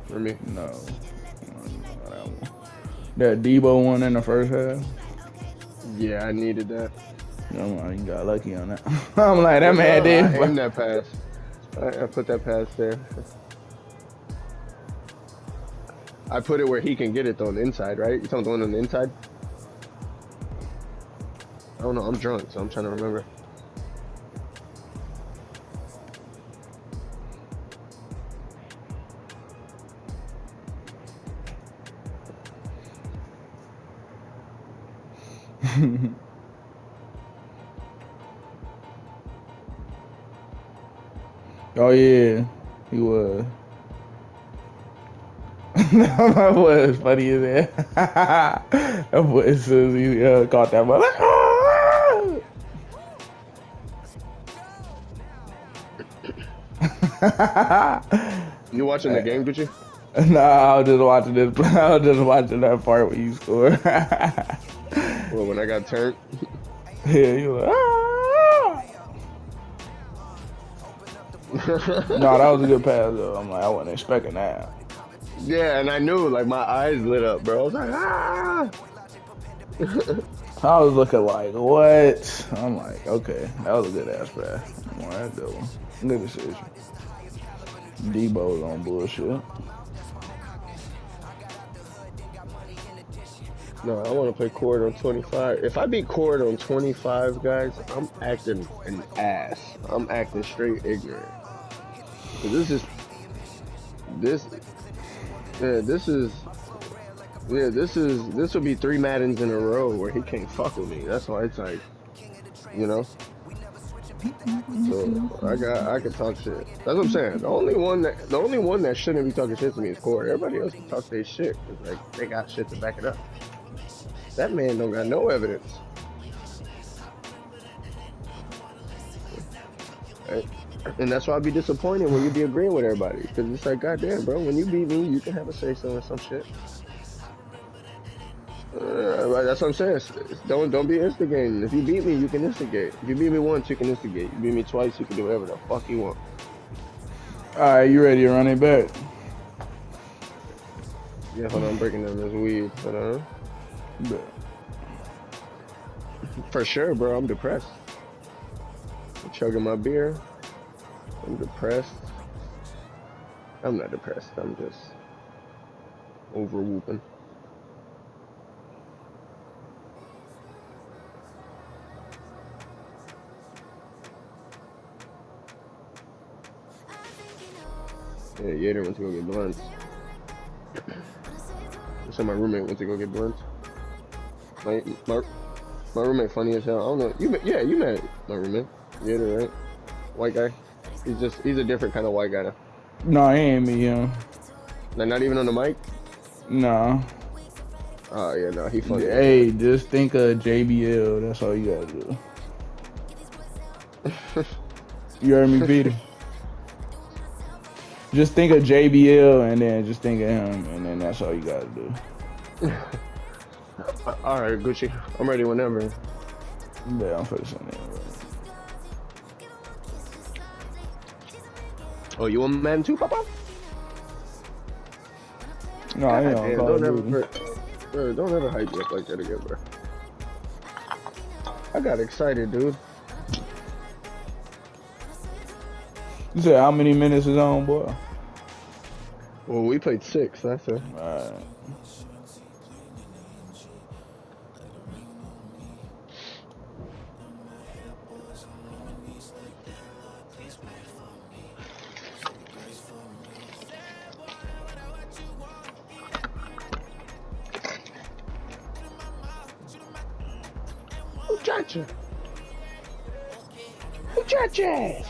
for me. No. That one. That Debo one in the first half. Yeah, I needed that. You got lucky on that. I'm like, that Well, man no, I did. aimed that pass. I put that pass there. I put it where he can get it though on the inside, right? You talking the one on the inside? I don't know. I'm drunk, so I'm trying to remember. Oh yeah, he was. That was funny as hell. That boy, as soon as he caught that ball, like, You watching the game, Gucci? nah, I was just watching this. I was just watching that part where you scored. Well, when I got turned. Yeah, you like, no, that was a good pass though. I'm like, I wasn't expecting that. Yeah, and I knew, like my eyes lit up, bro. I was like, ah. I was looking like, what? I'm like, okay, that was a good ass pass. All right, good one. Good decision. Debo's on bullshit. No, I want to play Cord on 25. If I beat Cord on 25, guys, I'm acting an ass. I'm acting straight ignorant. 'Cause this, yeah, this will be 3 Maddens in a row where he can't fuck with me. That's why it's like, you know. So I can talk shit. That's what I'm saying. The only one that shouldn't be talking shit to me is Corey. Everybody else can talk their shit because like they got shit to back it up. That man don't got no evidence. Right? And that's why I'd be disappointed when you be agreeing with everybody. Because it's like, goddamn, bro, when you beat me, you can have a say so and some shit. Right, that's what I'm saying. Don't be instigating. If you beat me, you can instigate. If you beat me once, you can instigate. You beat me twice, you can do whatever the fuck you want. All right, you ready to run it back? Yeah, hold on, I'm breaking down this weed. Hold on. Bet. For sure, bro, I'm depressed. I'm chugging my beer. I'm depressed. I'm not depressed. I'm just over whooping. Yeah, Yater went to go get blunts. So my roommate went to go get blunts. My my my roommate funny as hell. I don't know. Yeah, you met my roommate. Yater, right? White guy. He's a different kind of white guy now. No, he ain't me, young. Like not even on the mic. No. Oh yeah, no, he funny as hell. Hey, just think of JBL. That's all you gotta do. You heard me, Peter? Just think of JBL and then just think of him, and then that's all you gotta do. All right, Gucci. I'm ready whenever. Yeah, I'm fixing it. Oh, you want Madden too, Papa? No, I ain't God on damn! Call of Don't Duty. ever, bro, don't ever hype me up like that again, bro. I got excited, dude. You said how many minutes is on, boy? Well, we played 6. That's it. Alright. Muchacha, muchachas.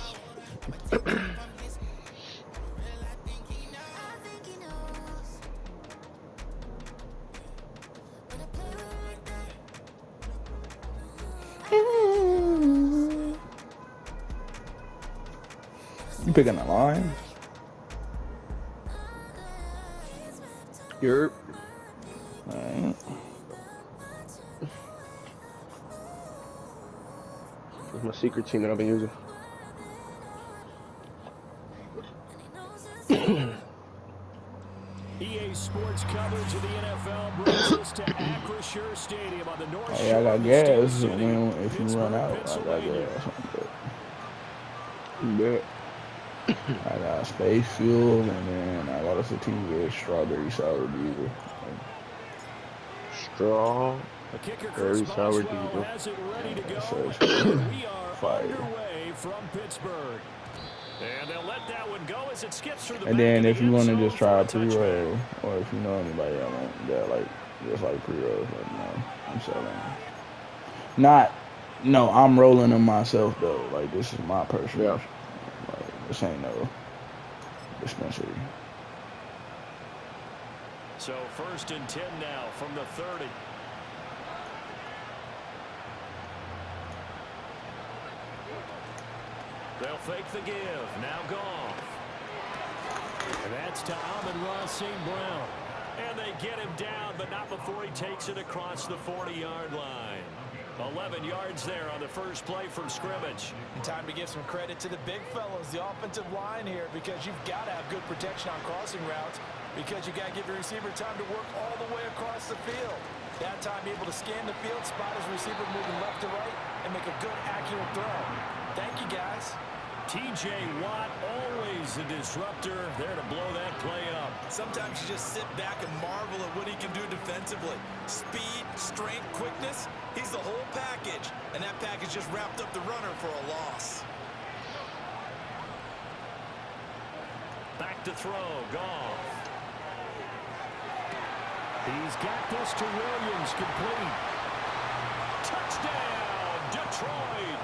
You picking the Lions? You're Alright. my secret team that I've been using. EA Sports coverage of the NFL brings us to Acrisure Stadium on the North Oh, yeah, I Shore got of the Steel gas City, if you run Pittsburgh, out. I got Pennsylvania. gas. Bet. I got space fuel, and then I got a sativa strawberry sour diesel. The kicker, Chris Strawberry sour Boswell, diesel. has it ready to That go, says and we are fire. underway from Pittsburgh. And they'll let that one go as it skips through the And back then of the if you end want to zone just for try a a touchback. pre-roll, or if you know anybody that want that, like, just like pre-rolls, let me know. I'm selling them. Not, no, I'm rolling them myself, though. Like, this is my personal, Yeah. like, this ain't no dispensary. So 1st and 10 now from the 30. They'll fake the give. Now Goff. And that's to Amon-Ra St. Brown. And they get him down, but not before he takes it across the 40-yard line. 11 yards there on the first play from scrimmage. And time to give some credit to the big fellas, the offensive line here, because you've got to have good protection on crossing routes, because you got to give your receiver time to work all the way across the field. That time able to scan the field, spot his receiver moving left to right, and make a good, accurate throw. Thank you, guys. T.J. Watt, always a disruptor, there to blow that play up. Sometimes you just sit back and marvel at what he can do defensively. Speed, strength, quickness, he's the whole package. And that package just wrapped up the runner for a loss. Back to throw, Goff. He's got this to Williams, complete. Touchdown, Detroit.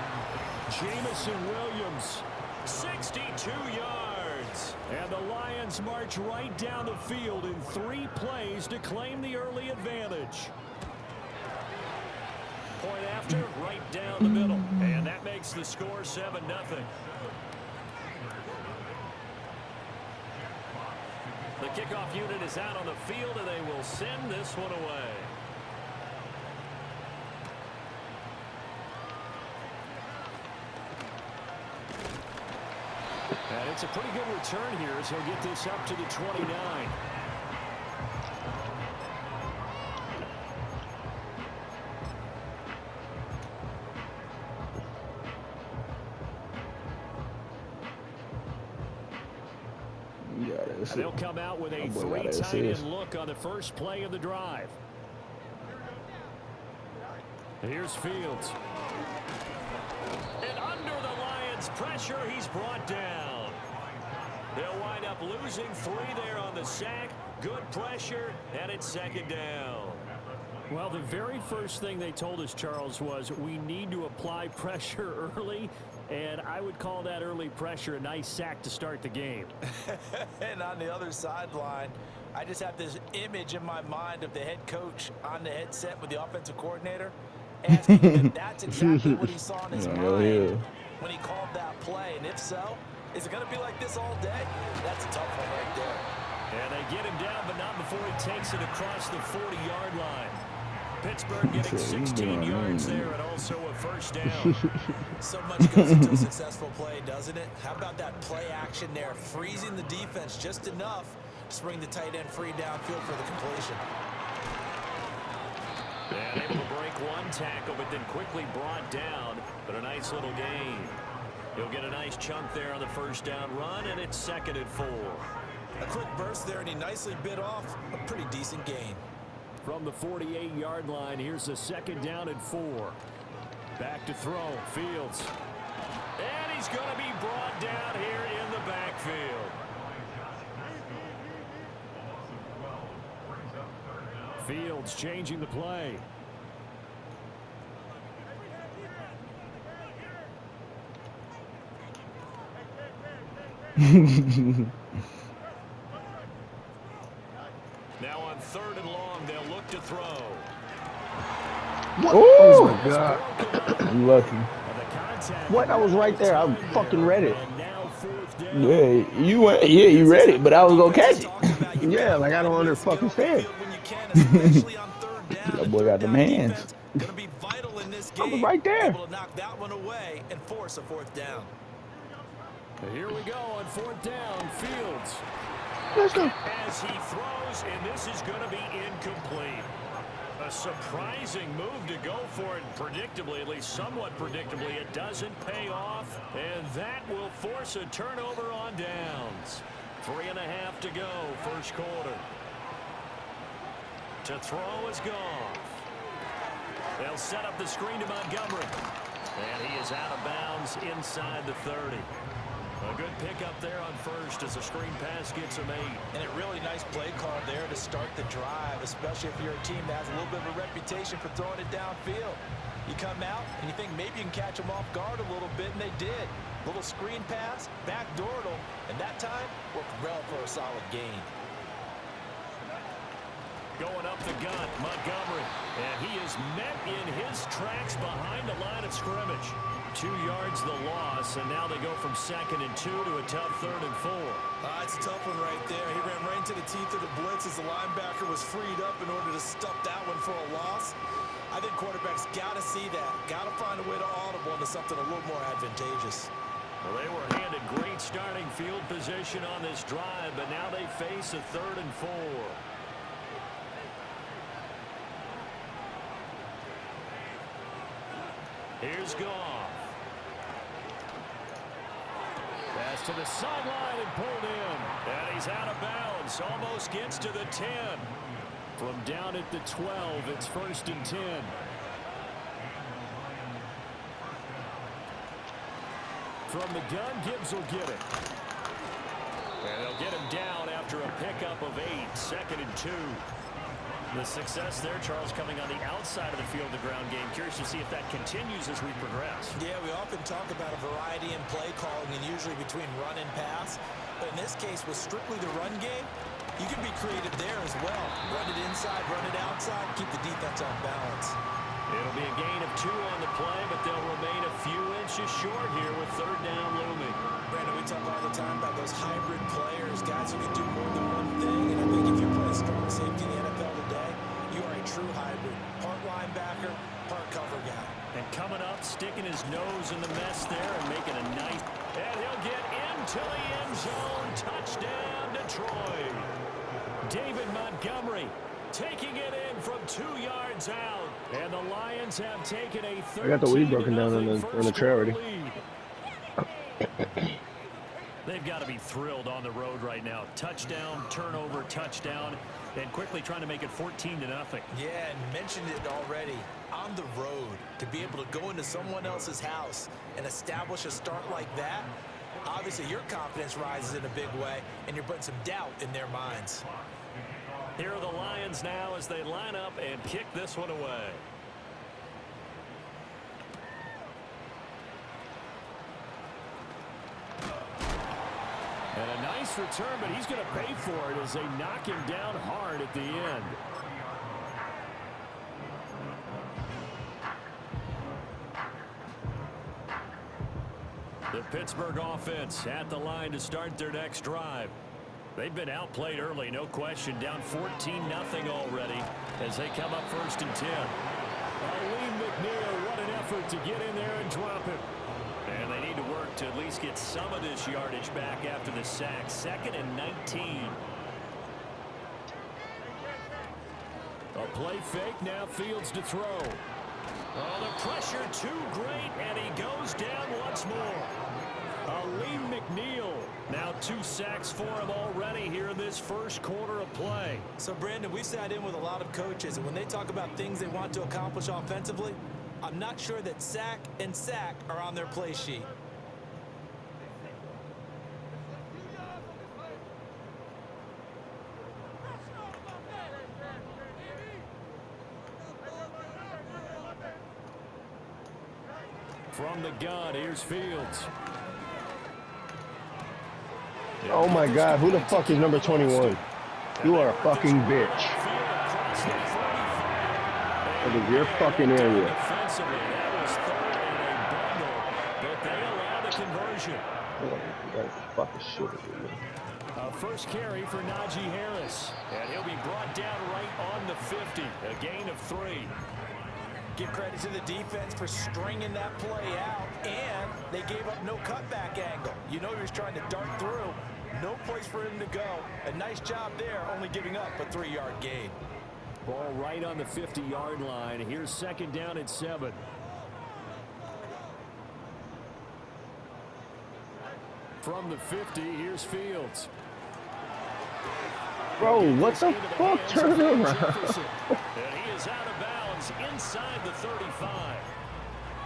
Jamison Williams, 62 yards. And the Lions march right down the field in 3 plays to claim the early advantage. Point after, right down the middle. And that makes the score 7-0. The kickoff unit is out on the field, and they will send this one away. And it's a pretty good return here as he'll get this up to the 29. And they'll come out with a 3 tight end look on the first play of the drive. Here's Fields. And under the Lions' pressure, he's brought down. They'll wind up losing 3 there on the sack. Good pressure, and it's 2nd down. Well, the very first thing they told us, Charles, was we need to apply pressure early, and I would call that early pressure a nice sack to start the game. And on the other sideline, I just have this image in my mind of the head coach on the headset with the offensive coordinator, asking him if that's exactly what he saw in his mind when he called that play. And if so, is it going to be like this all day? That's a tough one right there. And they get him down, but not before he takes it across the 40-yard line. Pittsburgh getting 16 yards there and also a 1st down. So much goes into a successful play, doesn't it? How about that play action there, freezing the defense just enough to bring the tight end free downfield for the completion. And able to break 1 tackle, but then quickly brought down, but a nice little gain. He'll get a nice chunk there on the 1st down run, and it's 2nd and 4. A quick burst there, and he nicely bit off a pretty decent gain. From the 48-yard line, here's the 2nd down and 4. Back to throw, Fields. And he's going to be brought down here in the backfield. Fields changing the play. Now on 3rd and long, they'll look to throw. What? Oh my God. I'm lucky. What? I was right there. I fucking read it. Yeah, you read it, but I was gonna catch it. Yeah, like I don't understand. That boy got them hands. Gonna be vital in this game. I was right there. Able to knock that one away and force a 4th down. Here we go on 4th down. Fields. Let's go. As he throws, and this is going to be incomplete. A surprising move to go for it, predictably, at least somewhat predictably. It doesn't pay off, and that will force a turnover on downs. 3.5 to go, first quarter. To throw is Goff. They'll set up the screen to Montgomery. And he is out of bounds inside the 30. A good pickup there on first as a screen pass gets him 8. And a really nice play call there to start the drive, especially if you're a team that has a little bit of a reputation for throwing it downfield. You come out and you think maybe you can catch them off guard a little bit, and they did. Little screen pass, backdoored them, and that time worked well for a solid gain. Going up the gut, Montgomery. And he is met in his tracks behind the line of scrimmage. 2 yards the loss, and now they go from 2nd and 2 to a tough 3rd and 4. It's a tough one right there. He ran right into the teeth of the blitz as the linebacker was freed up in order to stuff that one for a loss. I think quarterbacks got to see that. Got to find a way to audible into something a little more advantageous. Well, they were handed great starting field position on this drive, but now they face a 3rd and 4. Here's Goff. Pass to the sideline and pulled in. And he's out of bounds. Almost gets to the 10. From down at the 12, it's 1st and 10. From the gun, Gibbs will get it. And they'll get him down after a pickup of 8. 2nd and 2. The success there, Charles, coming on the outside of the field, the ground game. Curious to see if that continues as we progress. Yeah, we often talk about a variety in play calling and usually between run and pass. But in this case, with strictly the run game, you can be creative there as well. Run it inside, run it outside, keep the defense on balance. It'll be a gain of 2 on the play, but they'll remain a few inches short here with 3rd down looming. Brandon, we talk all the time about those hybrid players, guys who can do more than one thing. And I think if you're playing strong safety in the NFL today, you are a true hybrid. Part linebacker, part cover guy. And coming up, sticking his nose in the mess there and making a nice... And he'll get into the end zone. Touchdown, Detroit. David Montgomery taking it in from 2 yards out. And the Lions have taken a 13-0 I got the lead broken down on the tray already. They've got to be thrilled on the road right now. Touchdown, turnover, touchdown, and quickly trying to make it 14-0. Yeah, and mentioned it already. On the road, to be able to go into someone else's house and establish a start like that, obviously your confidence rises in a big way, and you're putting some doubt in their minds. Here are the Lions now as they line up and kick this one away. And a nice return, but he's going to pay for it as they knock him down hard at the end. The Pittsburgh offense at the line to start their next drive. They've been outplayed early, no question. Down 14-0 already as they come up 1st and 10. Lee McNeil, what an effort to get in there and drop it. And they need to work to at least get some of this yardage back after the sack. 2nd and 19. A play fake, now Fields to throw. Oh, the pressure too great, and he goes down once more. Lee McNeil, now 2 sacks for him already here in this first quarter of play. So, Brandon, we sat in with a lot of coaches, and when they talk about things they want to accomplish offensively, I'm not sure that sack and sack are on their play sheet. From the gun, here's Fields. Oh my God, who the fuck is number 21? You are a fucking bitch. That is your fucking area. Defensively, that was 3rd and a bundle, but they allow the conversion. That's fucking shit. First carry for Najee Harris, and he'll be brought down right on the 50, a gain of 3. Give credit to the defense for stringing that play out, and they gave up no cutback angle. You know he was trying to dart through. No place for him to go. A nice job there, only giving up a 3-yard gain. Ball right on the 50-yard line. Here's second down and 7. From the 50, here's Fields. Bro, what the fuck? Turn around. And he is out of bounds inside the 35.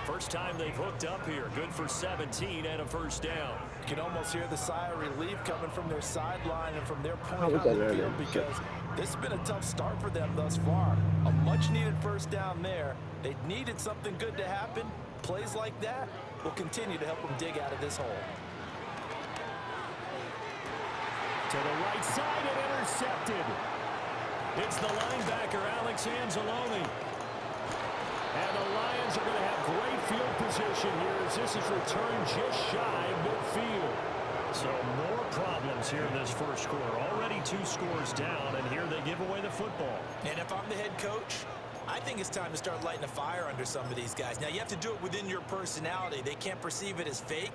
First time they've hooked up here. Good for 17 and a first down. You can almost hear the sigh of relief coming from their sideline and from their point on the field, because this has been a tough start for them thus far. A much-needed first down there. They needed something good to happen. Plays like that will continue to help them dig out of this hole. To the right side and intercepted. It's the linebacker, Alex Anzalone. And the Lions are going to have great field position here as this is returned just shy of midfield. So more problems here in this first quarter. Already 2 scores down, and here they give away the football. And if I'm the head coach, I think it's time to start lighting a fire under some of these guys. Now, you have to do it within your personality. They can't perceive it as fake.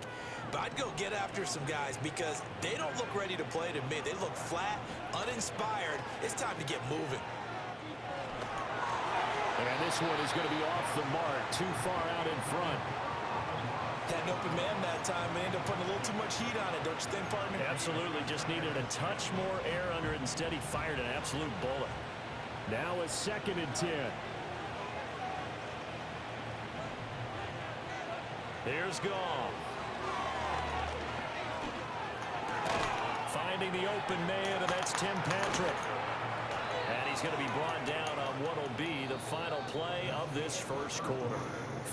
But I'd go get after some guys because they don't look ready to play to me. They look flat, uninspired. It's time to get moving. And this one is going to be off the mark, too far out in front. Had an open man that time. They ended up putting a little too much heat on it, don't you think, partner? Absolutely. Just needed a touch more air under it. Instead, he fired an absolute bullet. Now a second and 10. Here's Goff. Finding the open man, and that's Tim Patrick. And he's going to be brought down on what will be the final play of this first quarter.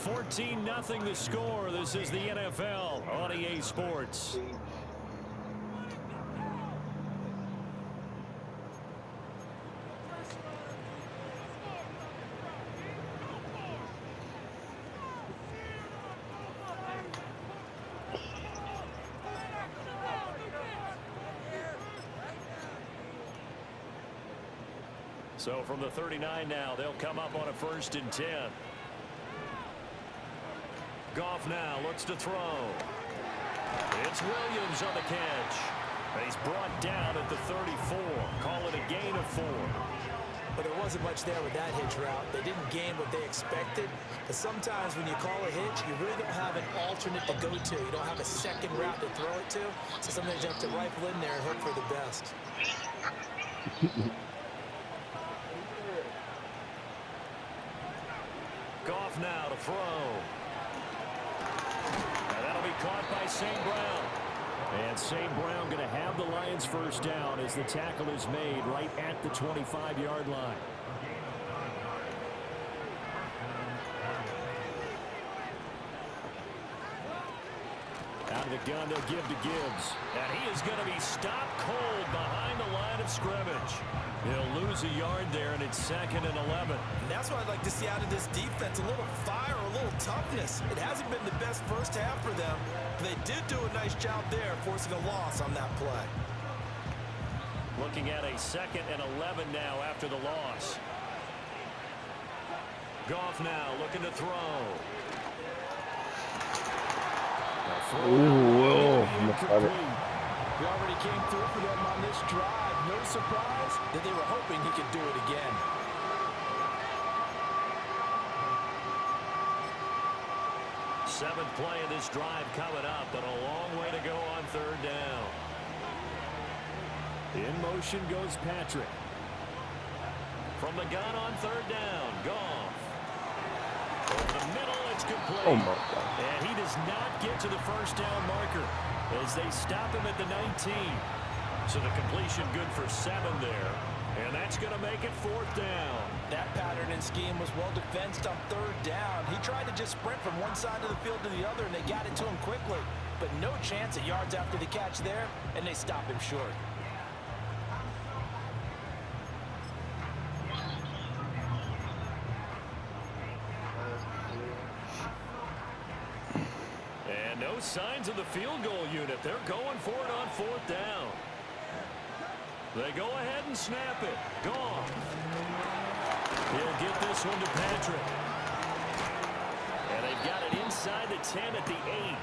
14-0 the score. This is the NFL on EA Sports. So from the 39 now, they'll come up on a 1st and 10. Goff now looks to throw. It's Williams on the catch. He's brought down at the 34. Call it a gain of 4. But there wasn't much there with that hitch route. They didn't gain what they expected. But sometimes when you call a hitch, you really don't have an alternate to go to. You don't have a second route to throw it to. So sometimes you have to rifle in there and hope for the best. Goff now to throw. And that'll be caught by St. Brown. And St. Brown going to have the Lions first down as the tackle is made right at the 25-yard line. Out of the gun, they'll give to Gibbs. And he is going to be stopped cold behind the line of scrimmage. He'll lose a yard there, and it's 2nd and 11. And that's what I'd like to see out of this defense, a little fire, a little toughness. It hasn't been the best first half for them, but they did do a nice job there, forcing a loss on that play. Looking at a 2nd and 11 now after the loss. Goff now looking to throw. Ooh, He already came through for them on this drive. No surprise that they were hoping he could do it again. Seventh play of this drive coming up, but a long way to go on 3rd down. In motion goes Patrick. From the gun on 3rd down, Goff. Over the middle, it's complete. Oh my God. And he does not get to the first down marker as they stop him at the 19. So the completion good for 7 there. And that's going to make it 4th down. That pattern and scheme was well defensed on 3rd down. He tried to just sprint from one side of the field to the other, and they got it to him quickly. But no chance at yards after the catch there, and they stop him short. And no signs of the field goal unit. They're going for it on 4th down. They go ahead and snap it. Goff. He'll get this one to Patrick. And they've got it inside the 10 at the 8.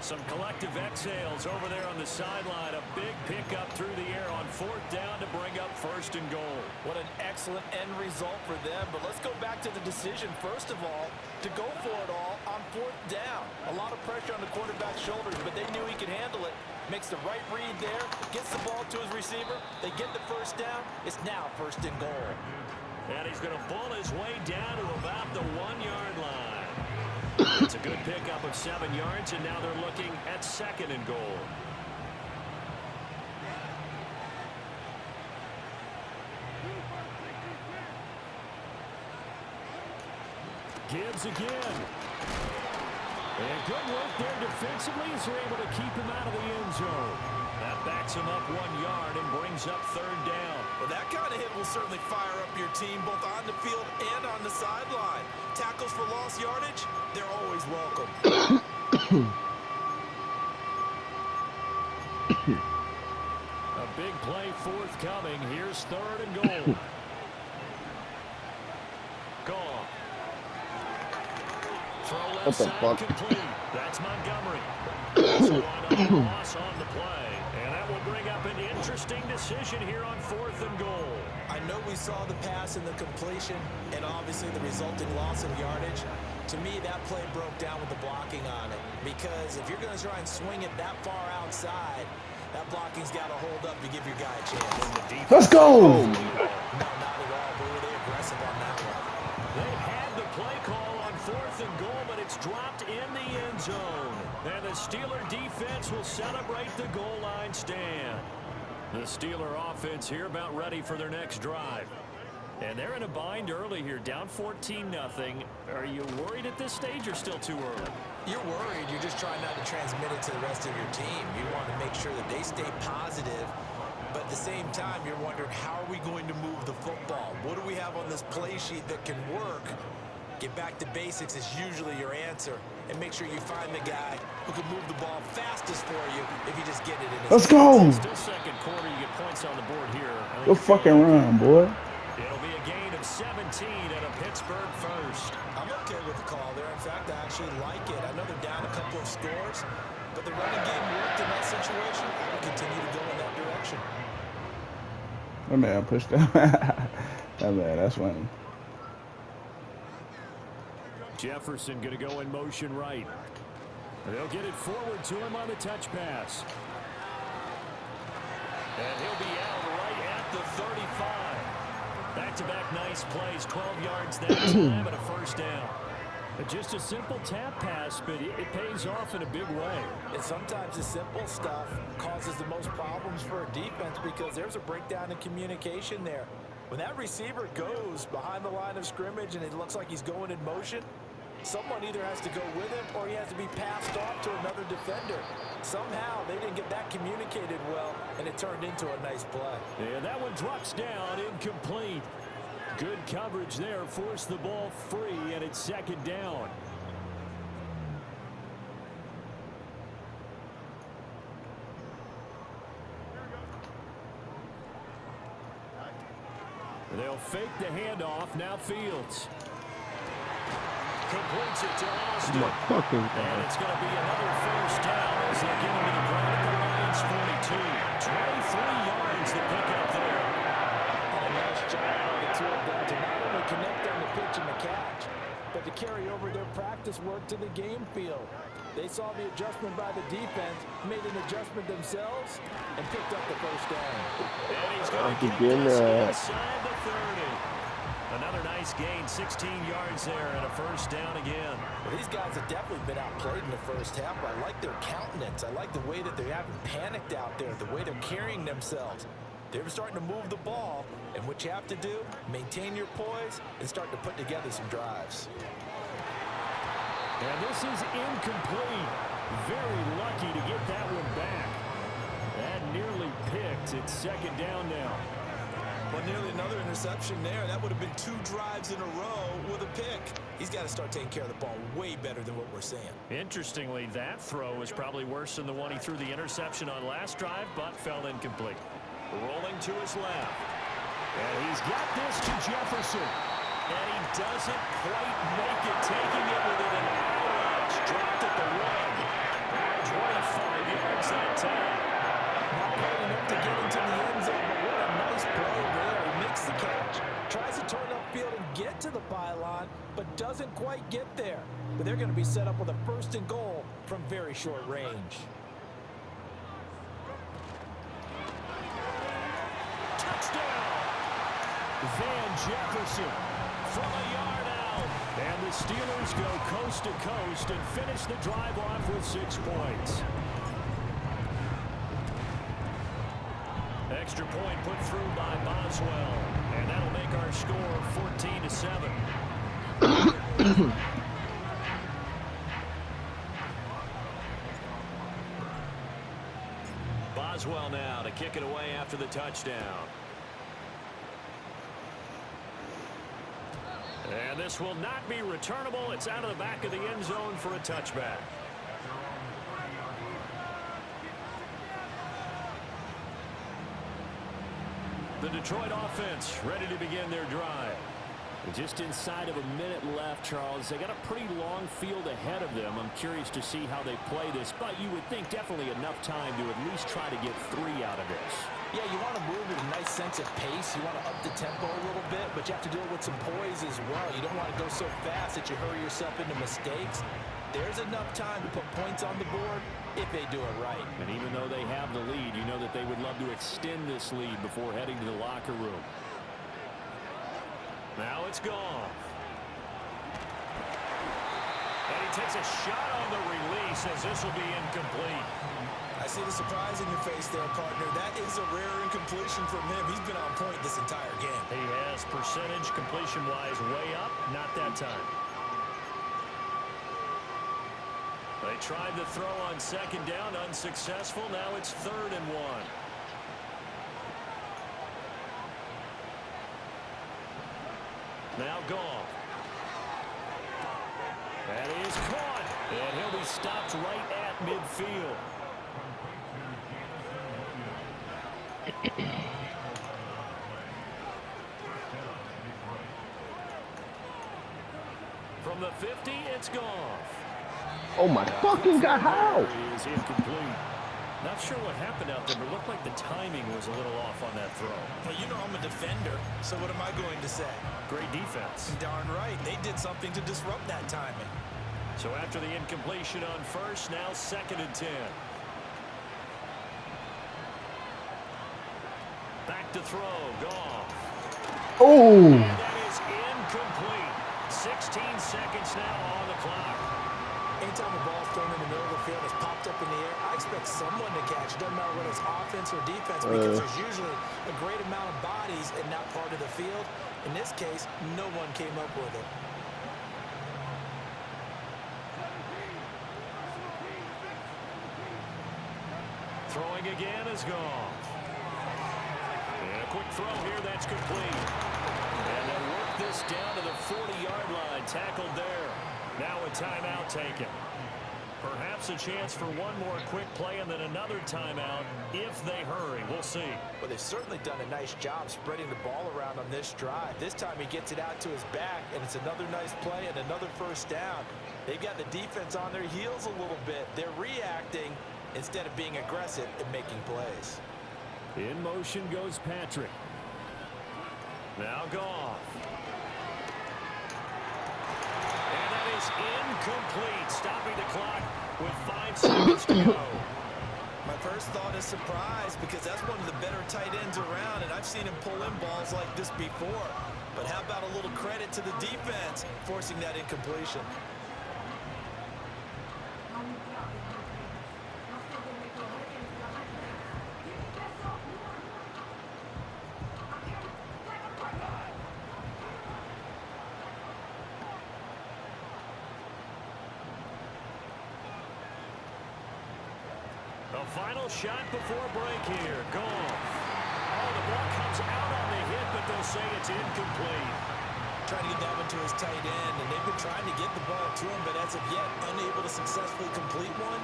Some collective exhales over there on the sideline. A big pickup through the air on 4th down to bring up 1st and goal. What an excellent end result for them. But let's go back to the decision, first of all, to go for it all on 4th down. A lot of pressure on the quarterback's shoulders, but they knew he could handle it. Makes the right read there, gets the ball to his receiver. They get the 1st down. It's now 1st and goal. And he's going to bull his way down to about the 1-yard line. It's a good pickup of 7 yards, and now they're looking at 2nd and goal. Gibbs again. And good work there defensively as they're able to keep him out of the end zone. That backs him up 1 yard and brings up 3rd down. Well, that kind of hit will certainly fire up your team both on the field and on the sideline. Tackles for lost yardage, they're always welcome. A big play forthcoming. Here's 3rd and goal. Gone. Throw left side complete. That's Montgomery. So on loss on the play. And that will bring up an interesting decision here on 4th and goal. I know we saw the pass and the completion and obviously the resulting loss of yardage. To me, that play broke down with the blocking on it. Because if you're going to try and swing it that far outside, that blocking's got to hold up to give your guy a chance. Let's go! No, not at all. Boy, were they aggressive on that one. They had the play call on 4th and goal, but it's dropped in the end zone. And the Steeler defense will celebrate the goal line stand. The Steeler offense here about ready for their next drive. And they're in a bind early here, down 14-0. Are you worried at this stage or still too early? You're worried. You're just trying not to transmit it to the rest of your team. You want to make sure that they stay positive. But at the same time, you're wondering, how are we going to move the football? What do we have on this play sheet that can work? Get back to basics is usually your answer. And make sure you find the guy who can move the ball fastest for you if you just get it in his Let's go! Still 2nd quarter, you get points on the board here. Go fucking run, boy. It'll be a gain of 17 and a Pittsburgh 1st. I'm okay with the call there. In fact, I actually like it. I know they're down a couple of scores, but the running game worked in that situation. I will continue to go in that direction. That man pushed that. That man, that's funny. Jefferson going to go in motion right. They'll get it forward to him on the touch pass. And he'll be out right at the 35. Back-to-back nice plays, 12 yards that time and a 1st down. Just a simple tap pass, but it pays off in a big way. And sometimes the simple stuff causes the most problems for a defense because there's a breakdown in communication there. When that receiver goes behind the line of scrimmage and it looks like he's going in motion, someone either has to go with him or he has to be passed off to another defender. Somehow they didn't get that communicated well, and it turned into a nice play. Yeah, that one drops down, incomplete. Good coverage there, forced the ball free, and it's 2nd down. They'll fake the handoff, now Fields. Completes it to Austin. And it's going to be another 1st down as they get him to the ground at the Lions 42. 23 yards to pick up there. And a nice job by the two of them to not only connect on the pitch and the catch, but to carry over their practice work to the game field. They saw the adjustment by the defense, made an adjustment themselves, and picked up the 1st down. And he's going to get this inside the 30. Another nice gain, 16 yards there, and a 1st down again. Well, these guys have definitely been outplayed in the 1st half. I like their countenance. I like the way that they haven't panicked out there, the way they're carrying themselves. They're starting to move the ball, and what you have to do, maintain your poise and start to put together some drives. And this is incomplete. Very lucky to get that one back. That nearly picked. It's 2nd down now. Well, nearly another interception there. That would have been 2 drives in a row with a pick. He's got to start taking care of the ball way better than what we're seeing. Interestingly, that throw was probably worse than the one he threw the interception on last drive, but fell incomplete. Rolling to his left. And he's got this to Jefferson. And he doesn't quite make it, taking it within an hour. Dropped at the 1. 10. Not quite enough to get into the end zone, but what a nice play there. He makes the catch, tries to turn upfield and get to the pylon, but doesn't quite get there. But they're going to be set up with a 1st and goal from very short range. Touchdown! Van Jefferson from a yard out. And the Steelers go coast to coast and finish the drive off with 6 points. Extra point put through by Boswell. And that'll make our score 14-7. Boswell now to kick it away after the touchdown. And this will not be returnable. It's out of the back of the end zone for a touchback. The Detroit offense ready to begin their drive. Just inside of a minute left, Charles. They got a pretty long field ahead of them. I'm curious to see how they play this, but you would think definitely enough time to at least try to get 3 out of this. Yeah, you want to move with a nice sense of pace. You want to up the tempo a little bit, but you have to do it with some poise as well. You don't want to go so fast that you hurry yourself into mistakes. There's enough time to put points on the board if they do it right. And even though they have the lead, you know that they would love to extend this lead before heading to the locker room. Now it's gone. And he takes a shot on the release as this will be incomplete. I see the surprise in your face there, partner. That is a rare incompletion from him. He's been on point this entire game. He has percentage completion-wise way up. Not that time. They tried to throw on 2nd down, unsuccessful. Now it's 3rd and 1. Now Goff. That is caught. And he'll be stopped right at midfield. From the 50, it's Goff. Oh my fucking God, how? Is incomplete. Not sure what happened out there, but it looked like the timing was a little off on that throw. Well, you know I'm a defender, so what am I going to say? Great defense. Darn right. They did something to disrupt that timing. So after the incompletion on 1st, now 2nd and 10. Back to throw. Goff. Oh! And that is incomplete. 16 seconds now on the clock. Anytime a ball's thrown in the middle of the field, it's popped up in the air, I expect someone to catch. It doesn't matter whether it's offense or defense, because there's usually a great amount of bodies in that part of the field. In this case, no one came up with it. Throwing again is gone. And a quick throw here, that's complete. And they'll work this down to the 40-yard line. Tackled there. Now a timeout taken. Perhaps a chance for one more quick play and then another timeout if they hurry. We'll see. Well, they've certainly done a nice job spreading the ball around on this drive. This time he gets it out to his back, and it's another nice play and another 1st down. They've got the defense on their heels a little bit. They're reacting instead of being aggressive and making plays. In motion goes Patrick. Now Goff. And that is incomplete, stopping the clock with 5 seconds to go. My first thought is surprise, because that's one of the better tight ends around, and I've seen him pull in balls like this before. But how about a little credit to the defense forcing that incompletion? The final shot before break here. Goff. Oh, the ball comes out on the hit, but they'll say it's incomplete. Trying to get that one to his tight end, and they've been trying to get the ball to him, but as of yet, unable to successfully complete one.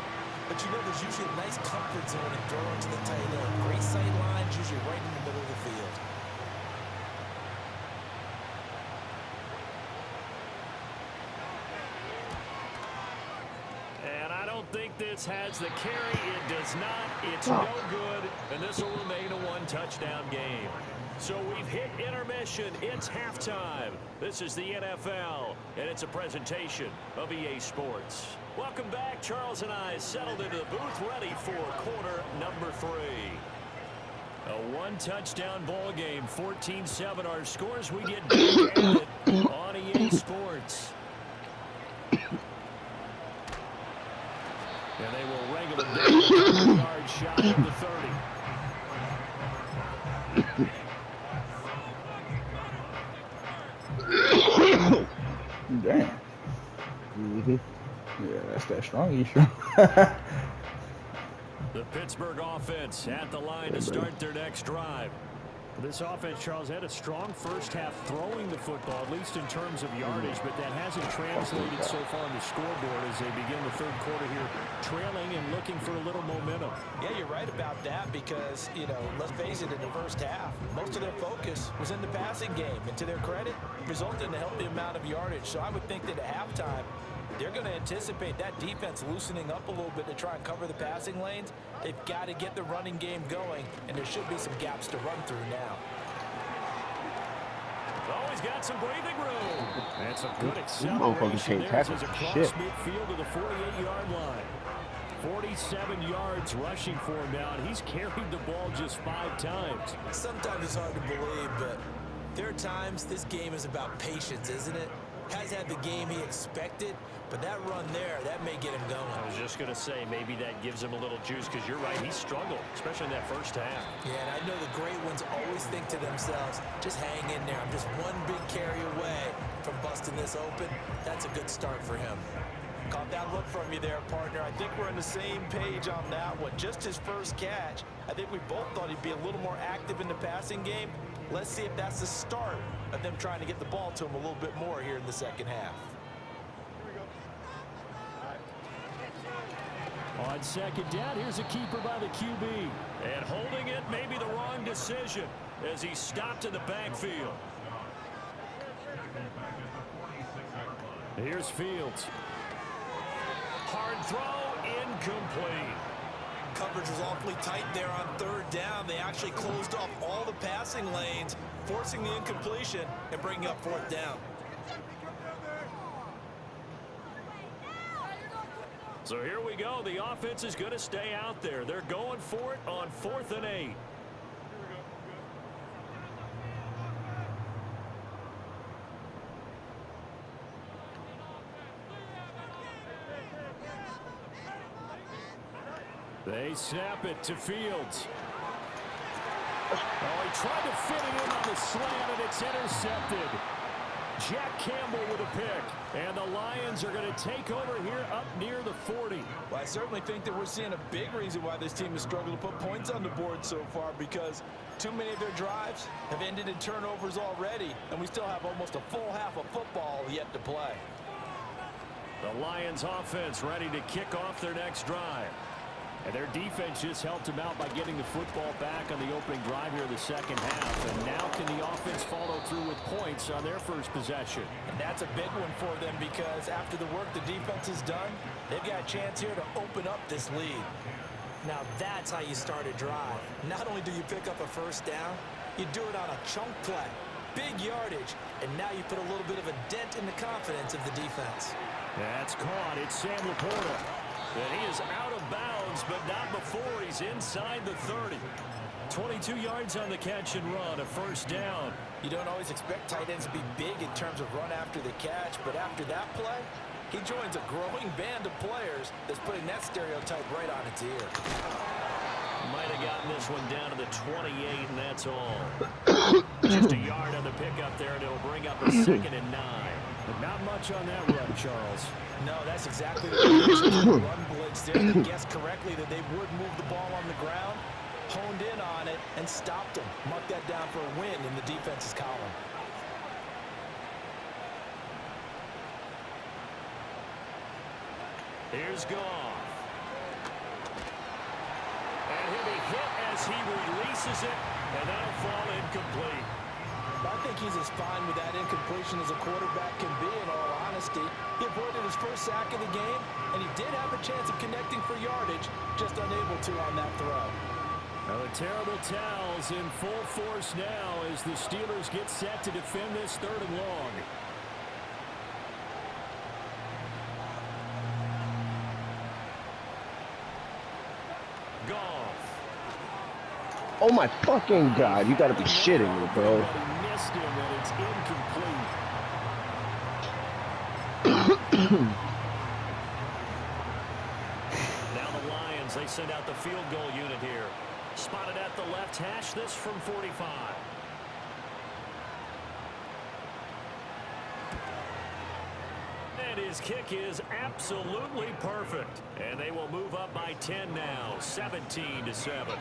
But you know, there's usually a nice comfort zone in throwing to the tight end. Great sight lines, usually right in the middle of the field. And I don't think this This has the carry. It does not. It's no good. And this will remain a one-touchdown game. So we've hit intermission. It's halftime. This is the NFL, and it's a presentation of EA Sports. Welcome back. Charles and I settled into the booth, ready for quarter number 3. A one-touchdown ball game, 14-7. Our scores, we get back at it on EA Sports. And they will wrangle it down a yard shy of the 30. Damn. Mm-hmm. Yeah, that's that strong issue. The Pittsburgh offense at the line to start their next drive. This offense, Charles, had a strong first half throwing the football, at least in terms of yardage, but that hasn't translated so far on the scoreboard as they begin the third quarter here, trailing and looking for a little momentum. Yeah, you're right about that because, you know, let's face it, in the first half, most of their focus was in the passing game. And to their credit, resulted in a healthy amount of yardage. So I would think that at halftime, they're going to anticipate that defense loosening up a little bit to try and cover the passing lanes. They've got to get the running game going, and there should be some gaps to run through now. Oh, he's got some breathing room. And some good acceleration there as he's across midfield to the 48-yard line. 47 yards rushing for him now, and he's carried the ball just 5 times. Sometimes it's hard to believe, but there are times this game is about patience, isn't it? Has had the game he expected, but that run there, that may get him going. I was just going to say, maybe that gives him a little juice, because you're right, he struggled, especially in that first half. Yeah, and I know the great ones always think to themselves, just hang in there. I'm just one big carry away from busting this open. That's a good start for him. Caught that look from you there, partner. I think we're on the same page on that one. Just his first catch. I think we both thought he'd be a little more active in the passing game. Let's see if that's the start of them trying to get the ball to him a little bit more here in the second half. On second down, here's a keeper by the QB. And holding it may be the wrong decision as he stopped in the backfield. Here's Fields. Hard throw, incomplete. Coverage was awfully tight there on third down. They actually closed off all the passing lanes, forcing the incompletion and bringing up fourth down. So here we go. The offense is going to stay out there. They're going for it on 4th and 8. They snap it to Fields. Oh, he tried to fit it in on the slant, and it's intercepted. Jack Campbell with a pick. And the Lions are going to take over here up near the 40. Well, I certainly think that we're seeing a big reason why this team has struggled to put points on the board so far, because too many of their drives have ended in turnovers already, and we still have almost a full half of football yet to play. The Lions offense ready to kick off their next drive. And their defense just helped them out by getting the football back on the opening drive here in the second half. And now can the offense follow through with points on their first possession? And that's a big one for them, because after the work the defense has done, they've got a chance here to open up this lead. Now that's how you start a drive. Not only do you pick up a first down, you do it on a chunk play. Big yardage, and now you put a little bit of a dent in the confidence of the defense. That's caught. It's Sam Laporta. And he is out of bounds, but not before he's inside the 30. 22 yards on the catch and run, a first down. You don't always expect tight ends to be big in terms of run after the catch, but after that play, he joins a growing band of players that's putting that stereotype right on its ear. Might have gotten this one down to the 28, and that's all. Just a yard on the pickup there, and it'll bring up a 2nd and 9. But not much on that run, Charles. No, that's exactly the run blitz there. They guessed correctly that they would move the ball on the ground, honed in on it, and stopped them. Mark that down for a win in the defense's column. Here's Goff. And he'll be hit as he releases it, and that'll fall incomplete. I think he's as fine with that incompletion as a quarterback can be, in all honesty. He avoided his first sack of the game, and he did have a chance of connecting for yardage, just unable to on that throw. Now the terrible towels in full force now as the Steelers get set to defend this 3rd and long. Goff. Oh my fucking God! You gotta be shitting me, bro. He missed him, and it's incomplete. Now the Lions, they send out the field goal unit here. Spotted at the left hash, this from 45. And his kick is absolutely perfect. And they will move up by 10 now, 17-7.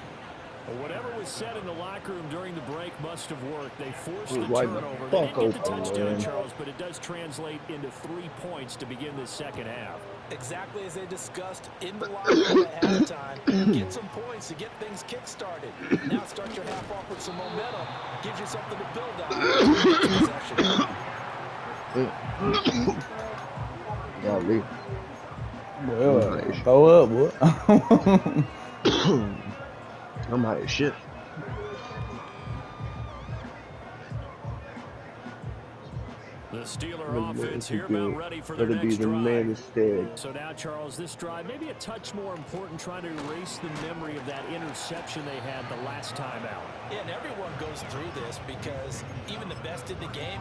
Whatever was said in the locker room during the break must have worked. They forced the turnover. They didn't get the touchdown, Charles, but it does translate into 3 points to begin the second half. Exactly as they discussed in the locker room at halftime. Get some points to get things kick-started. Now start your half off with some momentum. Gives you something to build on. Golly. Boy, throw up, boy. I'm high as shit. The Steeler offense here about ready for their next drive. So now, Charles, this drive maybe a touch more important, trying to erase the memory of that interception they had the last time out. Yeah, and everyone goes through this because even the best in the game,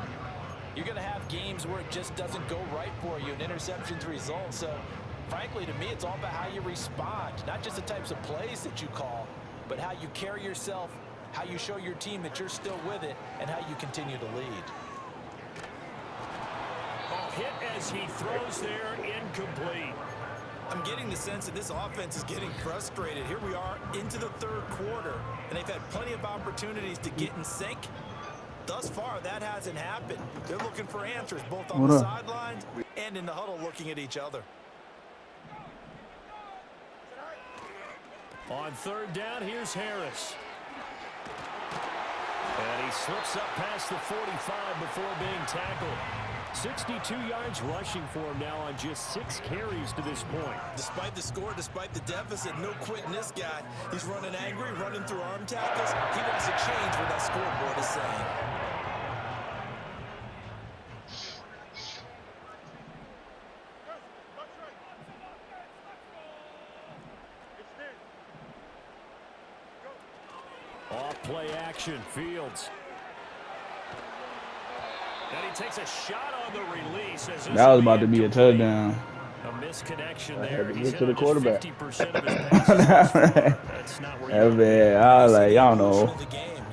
you're going to have games where it just doesn't go right for you, and interceptions result. So, frankly, to me, it's all about how you respond, not just the types of plays that you call, but how you carry yourself, how you show your team that you're still with it, and how you continue to lead. Hit as he throws there, incomplete. I'm getting the sense that this offense is getting frustrated. Here we are into the 3rd quarter, and they've had plenty of opportunities to get in sync. Thus far, that hasn't happened. They're looking for answers both on the sidelines and in the huddle looking at each other. On 3rd down, here's Harris. And he slips up past the 45 before being tackled. 62 yards rushing for him now on just 6 carries to this point. Despite the score, despite the deficit, no quitting this guy. He's running angry, running through arm tackles. He wants to change what that scoreboard is saying. Off play action, Fields. And he takes a shot on the release. That was about to be a touchdown. A misconnection there. He's to the quarterback. 50% of his passes. That's not where That's bad. I was like, y'all know.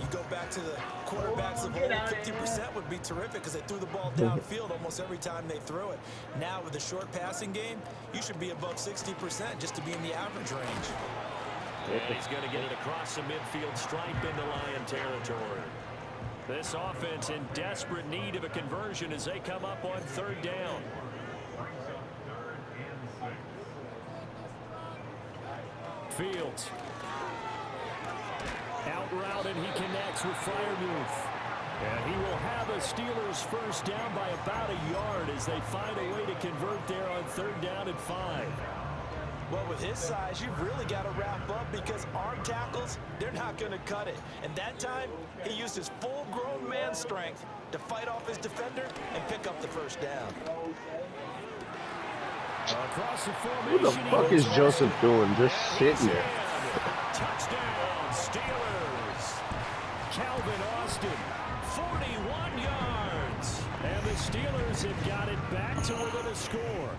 You go back to the quarterbacks of old, 50% would be terrific because they threw the ball downfield almost every time they threw it. Now with the short passing game, you should be above 60% just to be in the average range. And he's going to get it across the midfield stripe into Lion territory. This offense in desperate need of a conversion as they come up on 3rd down. Fields. Out route, and he connects with Freiermuth. And he will have a Steelers first down by about a yard as they find a way to convert there on 3rd down and 5. Well, with his size, you've really got to wrap up because arm tackles, they're not going to cut it. And that time, he used his full-grown man strength to fight off his defender and pick up the first down. Across the What the fuck is Joseph doing? Just sitting there. Touchdown, Steelers. Calvin Austin, 41 yards. And the Steelers have got it back to within a score.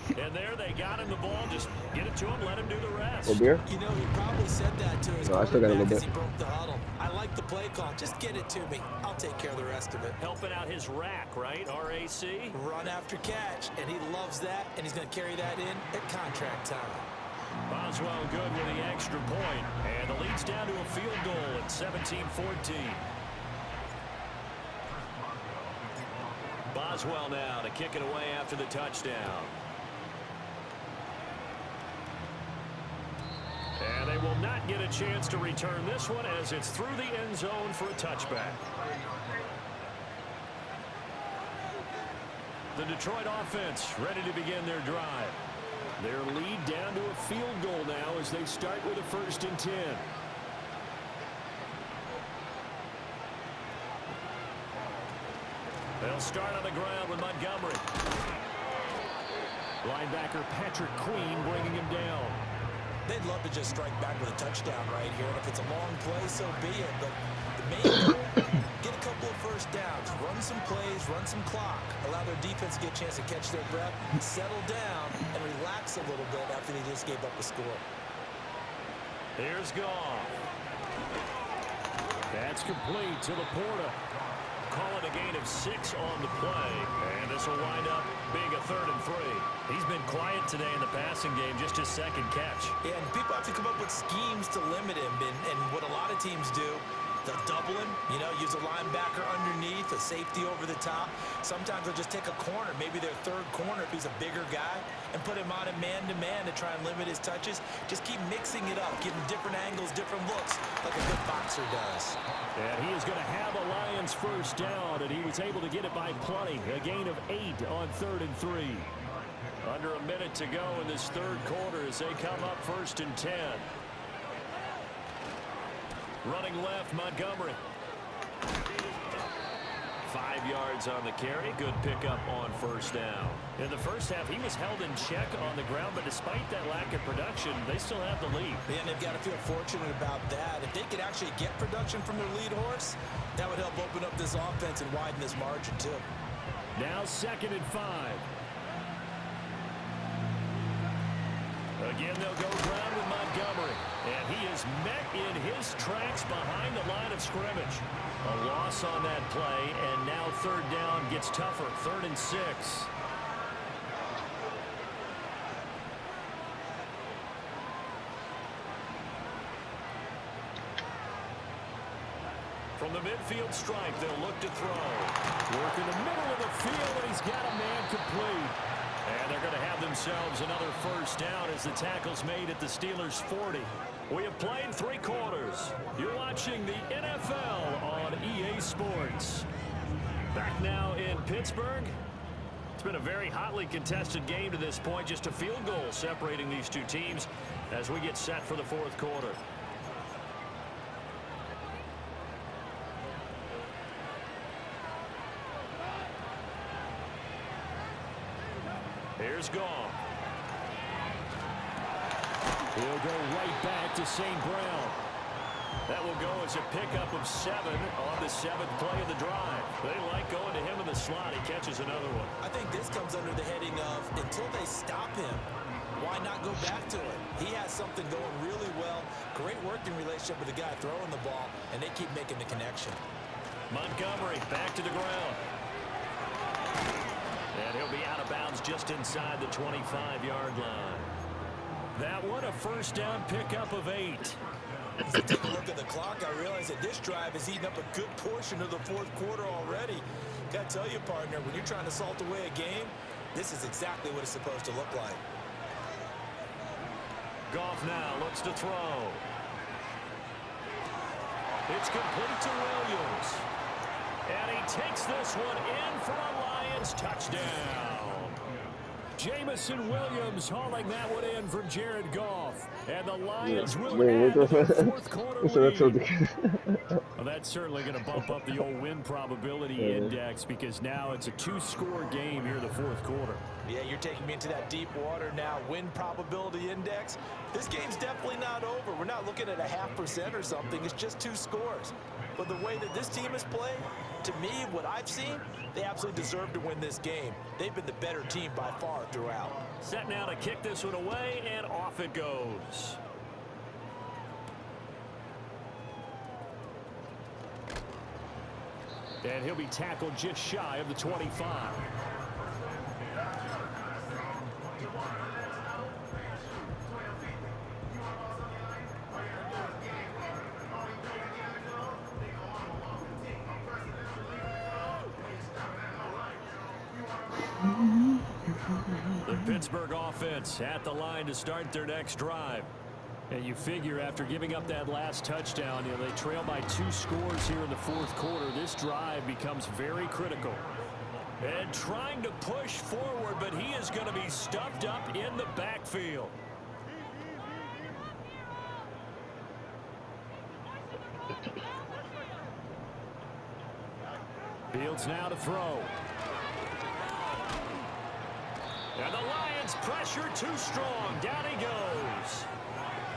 And there they got him the ball. Just get it to him, let him do the rest. Oh, beer? You know, he probably said that to his quarterback as he broke the huddle. I like the play call. Just get it to me. I'll take care of the rest of it. Helping out his rack, right? RAC? Run after catch, and he loves that, and he's going to carry that in at contract time. Boswell good with the extra point. And the lead's down to a field goal at 17-14. Boswell now to kick it away after the touchdown. And they will not get a chance to return this one as it's through the end zone for a touchback. The Detroit offense ready to begin their drive. Their lead down to a field goal now as they start with a 1st and 10. They'll start on the ground with Montgomery. Linebacker Patrick Queen bringing him down. They'd love to just strike back with a touchdown right here, and if it's a long play, so be it. But the main goal, get a couple of first downs, run some plays, run some clock, allow their defense to get a chance to catch their breath, settle down, and relax a little bit after they just gave up a score. Here's Goff. That's complete to Laporta. Call it a gain of 6 on the play, and this will wind up being a 3rd and 3. He's been quiet today in the passing game, just his 2nd catch. Yeah, and people have to come up with schemes to limit him, and what a lot of teams do, they'll double him, use a linebacker underneath, a safety over the top. Sometimes they'll just take a corner, maybe their 3rd corner if he's a bigger guy, and put him on a man-to-man to try and limit his touches. Just keep mixing it up, give him different angles, different looks, like a good boxer does. And he is going to have a Lions 1st down, and he was able to get it by plenty. A gain of 8 on 3rd and 3. Under a minute to go in this 3rd quarter as they come up 1st and 10. Running left, Montgomery. 5 yards on the carry. Good pickup on 1st down. In the 1st half, he was held in check on the ground, but despite that lack of production, they still have the lead. Yeah, and they've got to feel fortunate about that. If they could actually get production from their lead horse, that would help open up this offense and widen this margin, too. Now 2nd and 5. Again, they'll go ground with Montgomery. And he is met in his tracks behind the line of scrimmage. A loss on that play, and now 3rd down gets tougher. 3rd and 6. From the midfield stripe, they'll look to throw. Work in the middle of the field, and he's got a man complete. And they're going to have themselves another 1st down as the tackle's made at the Steelers' 40. We have played 3 quarters. You're watching the NFL on EA Sports. Back now in Pittsburgh. It's been a very hotly contested game to this point. Just a field goal separating these two teams as we get set for the 4th quarter. Here's Goff. He'll go right back to St. Brown. That will go as a pickup of 7 on the 7th play of the drive. They like going to him in the slot. He catches another one. I think this comes under the heading of until they stop him, why not go back to it? He has something going really well. Great working relationship with the guy throwing the ball, and they keep making the connection. Montgomery back to the ground. And he'll be out of bounds just inside the 25-yard line. That one, a 1st down pickup of 8. As I take a look at the clock, I realize that this drive has eaten up a good portion of the 4th quarter already. Got to tell you, partner, when you're trying to salt away a game, this is exactly what it's supposed to look like. Goff now looks to throw. It's complete to Williams. And he takes this one in for a Lions touchdown. Jamison Williams hauling that one in from Jared Goff. And the Lions will add to the 4th quarter lead. Well, that's certainly going to bump up the old win probability index because now it's a 2-score game here in the 4th quarter. Yeah, you're taking me into that deep water now. Win probability index. This game's definitely not over. We're not looking at a 0.5% or something. It's just 2 scores. But the way that this team has played, to me, what I've seen, they absolutely deserve to win this game. They've been the better team by far throughout. Set now to kick this one away, and off it goes. And he'll be tackled just shy of the 25. The Pittsburgh offense at the line to start their next drive. And you figure after giving up that last touchdown, they trail by 2 scores here in the 4th quarter. This drive becomes very critical. And trying to push forward, but he is going to be stuffed up in the backfield. Fields now to throw. And the Lions pressure too strong. Down he goes.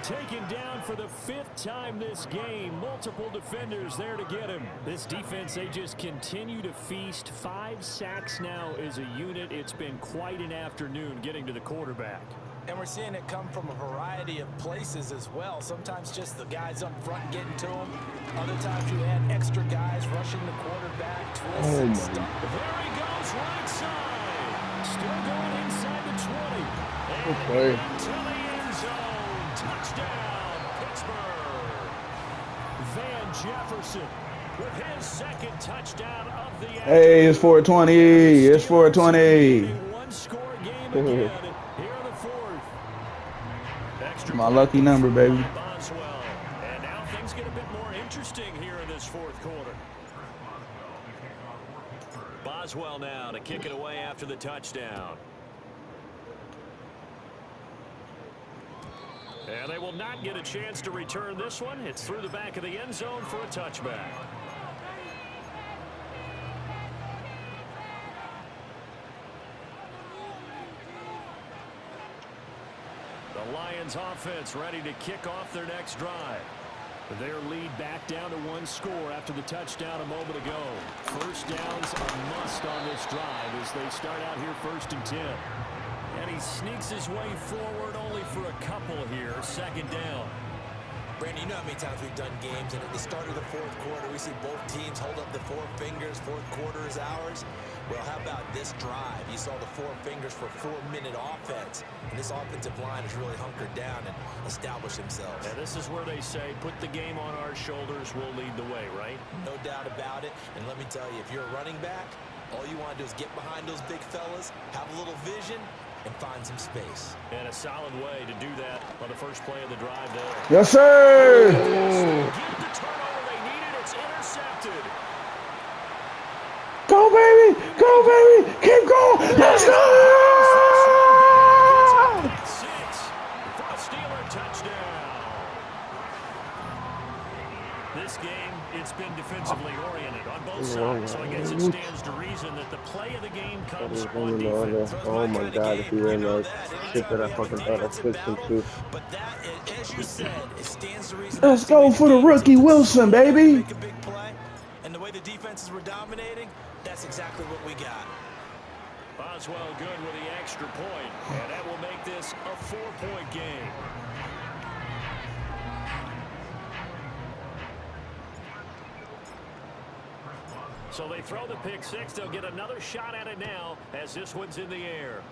Taken down for the 5th time this game. Multiple defenders there to get him. This defense, they just continue to feast. 5 sacks now as a unit. It's been quite an afternoon getting to the quarterback. And we're seeing it come from a variety of places as well. Sometimes just the guys up front getting to him. Other times you had extra guys rushing the quarterback, twists and stuff. There he goes, right side. Still going inside the 20. Okay. And to the end zone. Touchdown, Pittsburgh. Van Jefferson with his 2nd touchdown of the afternoon. Hey, it's 420. It's 420. One-score game again here in the 4th. Extra My lucky number, baby. Boswell. And now things get a bit more interesting here in this 4th quarter. Boswell now to kick it away after the touchdown. And they will not get a chance to return this one. It's through the back of the end zone for a touchback. The Lions offense ready to kick off their next drive. Their lead back down to 1 score after the touchdown a moment ago. First downs a must on this drive as they start out here 1st and 10. And he sneaks his way forward only for a couple here. 2nd down. Brandon, you know how many times we've done games, and at the start of the 4th quarter, we see both teams hold up the 4 fingers. 4th quarter is ours. Well, how about this drive? You saw the 4 fingers for 4-minute offense, and this offensive line has really hunkered down and established themselves. And this is where they say, put the game on our shoulders, we'll lead the way, right? No doubt about it. And let me tell you, if you're a running back, all you want to do is get behind those big fellas, have a little vision, and find some space. And a solid way to do that on the first play of the drive there. Yes, sir. Get the turnover they needed. It's intercepted. Go, baby. Go, baby. Keep going. Let's go. 6 for a Steeler touchdown. This game, it's been defensively oriented on both sides, so I guess it stands to reason that the play of the game comes on defense. Oh my God, if he ran that shit that I fucking thought I fixed him to. But that, as you said, it stands to reason. Let's go for the rookie Wilson, baby. Make a big play, and the way the defenses were dominating, that's exactly what we got. Boswell good with the extra point, and that will make this a 4-point game. So they throw the pick 6. They'll get another shot at it now as this one's in the air.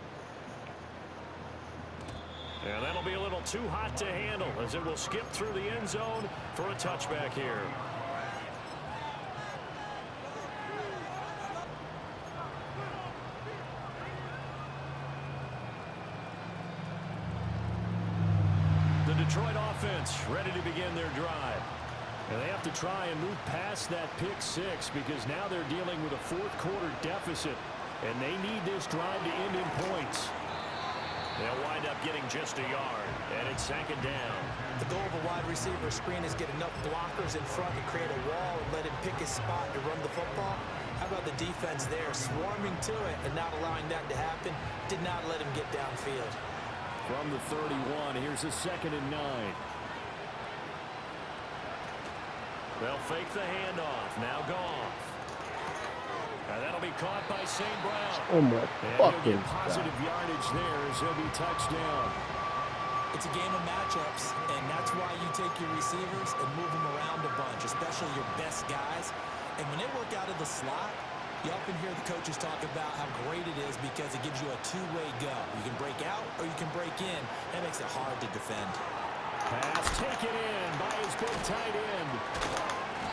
And that'll be a little too hot to handle as it will skip through the end zone for a touchback here. The Detroit offense ready to begin their drive. And they have to try and move past that pick 6 because now they're dealing with a 4th quarter deficit. And they need this drive to end in points. They'll wind up getting just a yard. And it's 2nd down. The goal of a wide receiver screen is get enough blockers in front to create a wall and let him pick his spot to run the football. How about the defense there swarming to it and not allowing that to happen? Did not let him get downfield. From the 31, here's a 2nd and 9. They'll fake the handoff. Now Goff. And that'll be caught by St. Brown. Oh my fucking get positive yardage there as he'll be touchdown. It's a game of matchups, and that's why you take your receivers and move them around a bunch, especially your best guys. And when they work out of the slot, you often hear the coaches talk about how great it is because it gives you a two-way go. You can break out or you can break in. That makes it hard to defend. Pass taken in by his big tight end.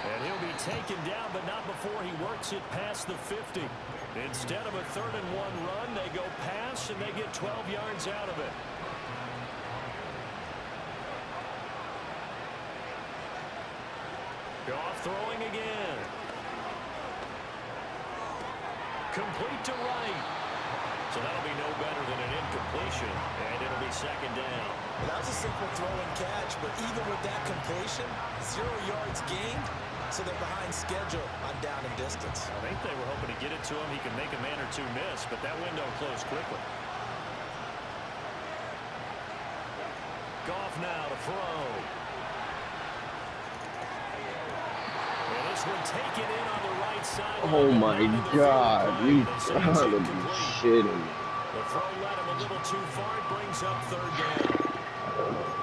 And he'll be taken down, but not before he works it past the 50. Instead of a 3rd and 1 run, they go pass, and they get 12 yards out of it. Goff throwing again. Complete to right. So that'll be no better than an incompletion, and it'll be second down. Well, that was a simple throw and catch, but even with that completion, 0 yards gained, so they're behind schedule on down and distance. I think they were hoping to get it to him. He can make a man or two miss, but that window closed quickly. Goff now to throw. And this one taken in on the right side. Oh my God, you gotta be shitting. The throw led him a little too far. It brings up third down.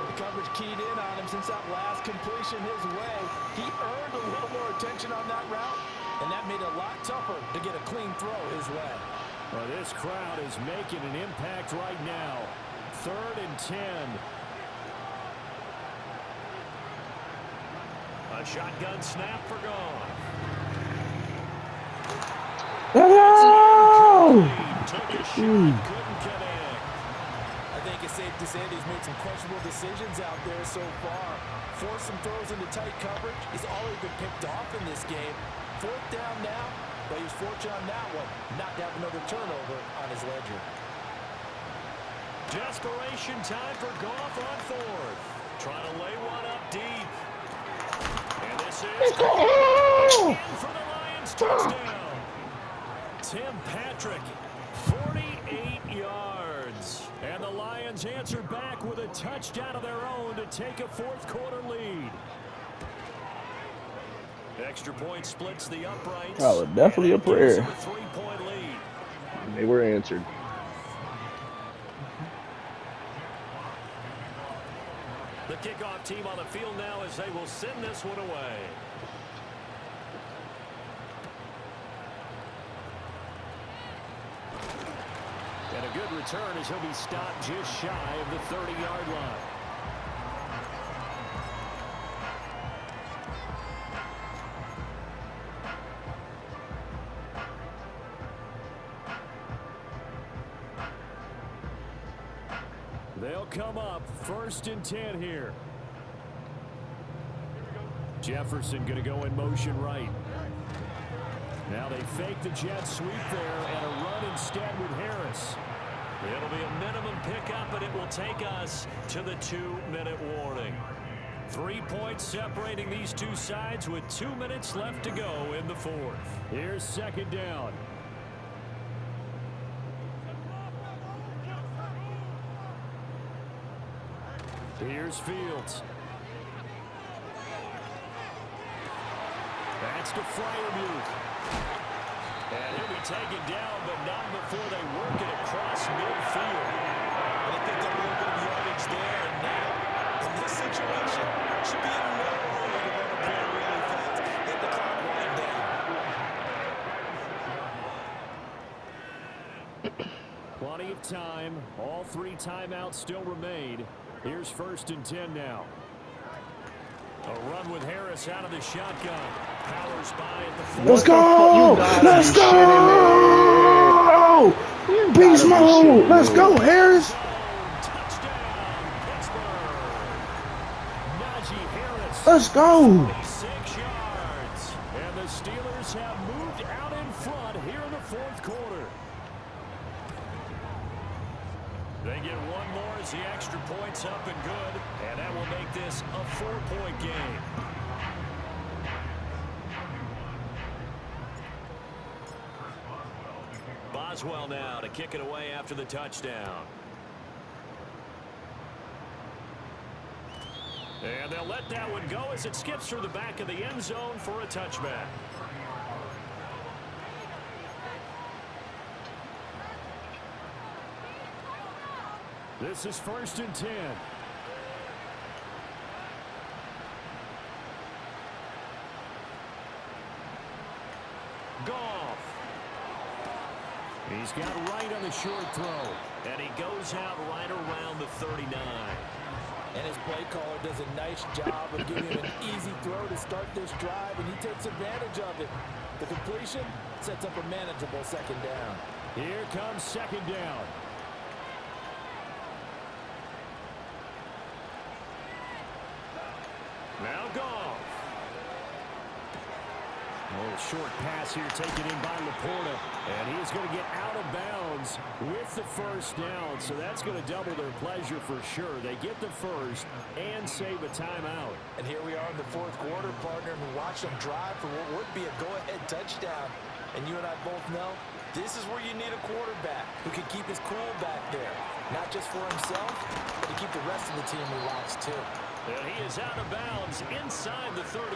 The coverage keyed in on him since that last completion his way. He earned a little more attention on that route, and that made it a lot tougher to get a clean throw his way. Well, this crowd is making an impact right now. 3rd and 10. A shotgun snap for Goff. Took a shot, couldn't connect. I think it's safe to say that he's made some questionable decisions out there so far. Forced some throws into tight coverage. He's already been picked off in this game. 4th down now, but he's fortunate on that one. Not to have another turnover on his ledger. Desperation time for Goff on 4th. Trying to lay one up deep. And this is in for the Lions touchdown. Tim Patrick, 48 yards. And the Lions answer back with a touchdown of their own to take a 4th quarter lead. Extra point splits the uprights. Oh, definitely a prayer. A 3-point lead. They were answered. The kickoff team on the field now as they will send this one away. And a good return as he'll be stopped just shy of the 30-yard line. They'll come up 1st and 10 here. Jefferson going to go in motion right. Now they fake the jet sweep there and a run instead with Harris. It'll be a minimum pickup, and it will take us to the 2-minute warning. 3 points separating these two sides with 2 minutes left to go in the 4th. Here's 2nd down. Here's Fields. That's to Freiermuth. And he'll be taken down, but not before they work it across midfield. And I think a little bit of yardage there, and now, in this situation, should be in no hurry to run a play really fast. Let the clock wind down. Plenty of time. All 3 timeouts still remain. Here's 1st and 10 now. A run with Harris out of the shotgun. Powers by at the 4. Let's go! Let's go! Beast mode! Let's go, Harris! Touchdown, Pittsburgh. Najee Harris. Let's go! 6 yards. And the Steelers have moved out in front here in the 4th quarter. They get one more as the extra point's up and good. And that will make this a 4-point game. Boswell now to kick it away after the touchdown. And they'll let that one go as it skips through the back of the end zone for a touchback. This is 1st and 10. Goff. He's got right on the short throw. And he goes out right around the 39. And his play caller does a nice job of giving him an easy throw to start this drive, and he takes advantage of it. The completion sets up a manageable 2nd down. Here comes 2nd down. Now Goff. A short pass here taken in by Laporta. And he is going to get out of bounds with the first down. So that's going to double their pleasure for sure. They get the first and save a timeout. And here we are in the fourth quarter, partner, and we watch them drive for what would be a go-ahead touchdown. And you and I both know this is where you need a quarterback who can keep his cool back there. Not just for himself, but to keep the rest of the team relaxed too. And he is out of bounds inside the 35.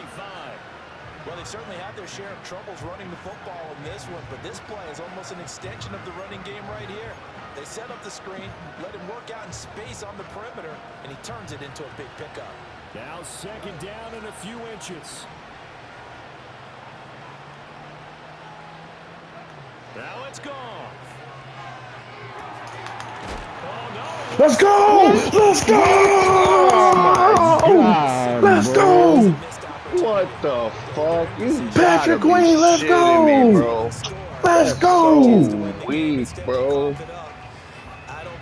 Well, they certainly had their share of troubles running the football in this one, but this play is almost an extension of the running game right here. They set up the screen, let him work out in space on the perimeter, and he turns it into a big pickup. Now second down and a few inches. Now it's gone. Oh, no. Let's go! Let's go! Oh my God, Let's bro. go! What the fuck? You Patrick gotta be Queen, let's shitting me, go! bro. Let's That's go! so weak, bro.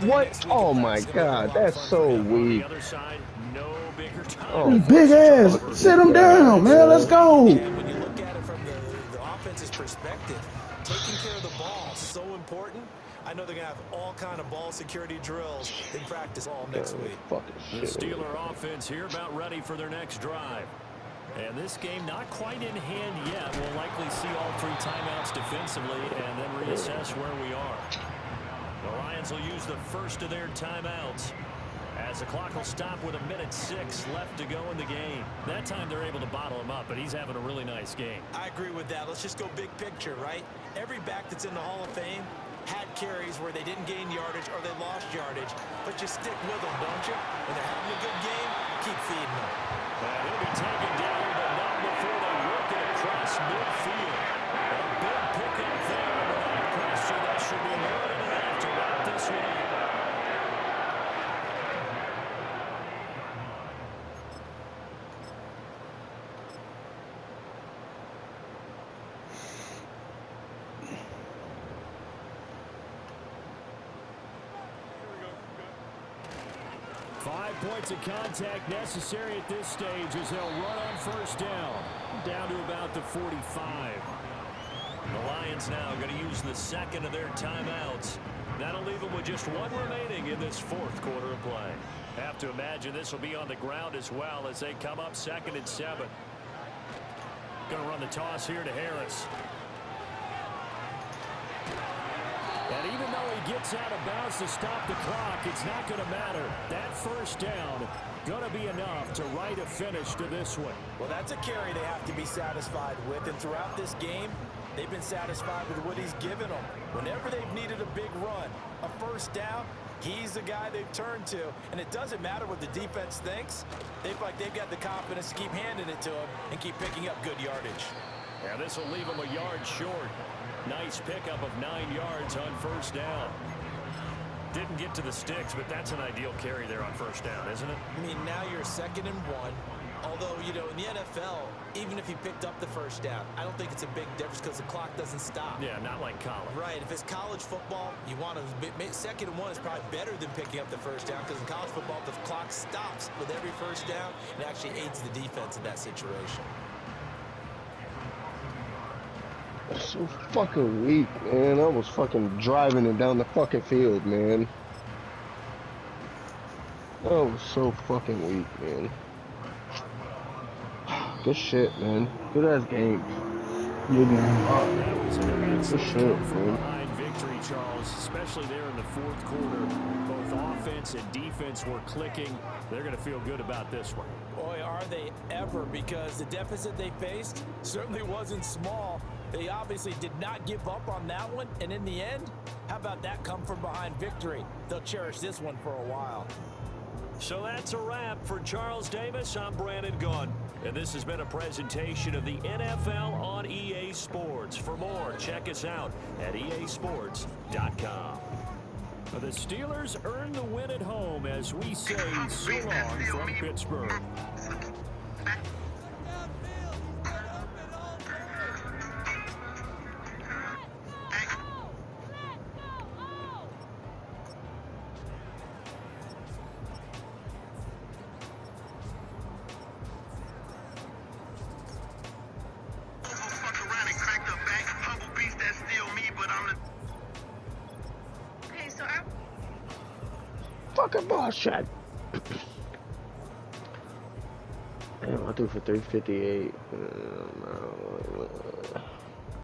What? Oh my God, that's so weak. Oh, Big ass. Sit him down, man. Let's go. And when you look at it from the offense's perspective, taking care of the ball is so important. I know they're going to have all kind of ball security drills in practice all next week. The Steeler offense here about ready for their next drive. And this game not quite in hand yet. We'll likely see all three timeouts defensively and then reassess where we are. The Lions will use the first of their timeouts as the clock will stop with 1:06 left to go in the game. That time they're able to bottle him up, but he's having a really nice game. I agree with that. Let's just go big picture, right? Every back that's in the Hall of Fame had carries where they didn't gain yardage or they lost yardage, but you stick with them, don't you? When they're having a good game, keep feeding them. And he'll be taken down, but not before they work it across midfield. A big pickup there, without question. That should be more than enough to wrap this one up. 5 points of contact necessary at this stage as they'll run on first down to about the 45. The Lions now going to use the second of their timeouts. That'll leave them with just one remaining in this fourth quarter of play. Have to imagine this will be on the ground as well as they come up 2nd and 7. Going to run the toss here to Harris. And even though he gets out of bounds to stop the clock, it's not going to matter. That first down going to be enough to write a finish to this one. Well, that's a carry they have to be satisfied with. And throughout this game, they've been satisfied with what he's given them. Whenever they've needed a big run, a first down, he's the guy they've turned to. And it doesn't matter what the defense thinks. They feel like they've got the confidence to keep handing it to him and keep picking up good yardage. Yeah, this will leave him a yard short. Nice pickup of 9 yards on first down. Didn't get to the sticks, but that's an ideal carry there on first down, isn't it? I mean, now you're 2nd and 1. Although, you know, in the NFL, even if he picked up the first down, I don't think it's a big difference because the clock doesn't stop. Yeah, not like college. Right. If it's college football, you want to 2nd and 1 is probably better than picking up the first down because in college football, the clock stops with every first down and actually aids the defense in that situation. So fucking weak, man. I was fucking driving it down the fucking field, man. That was so fucking weak, man. Good shit, man. Good ass game. Good game. That was an Good shit, man. victory, Charles, especially there in the fourth quarter. Both offense and defense were clicking. They're going to feel good about this one. Boy, are they ever, because the deficit they faced certainly wasn't small. They obviously did not give up on that one, and in the end, how about that come from behind victory? They'll cherish this one for a while. So that's a wrap for Charles Davis. I'm Brandon Gunn, and this has been a presentation of the NFL on EA Sports. For more, check us out at easports.com. The Steelers earn the win at home as we say so long from Pittsburgh. fucking bullshit. Damn, I threw for 358.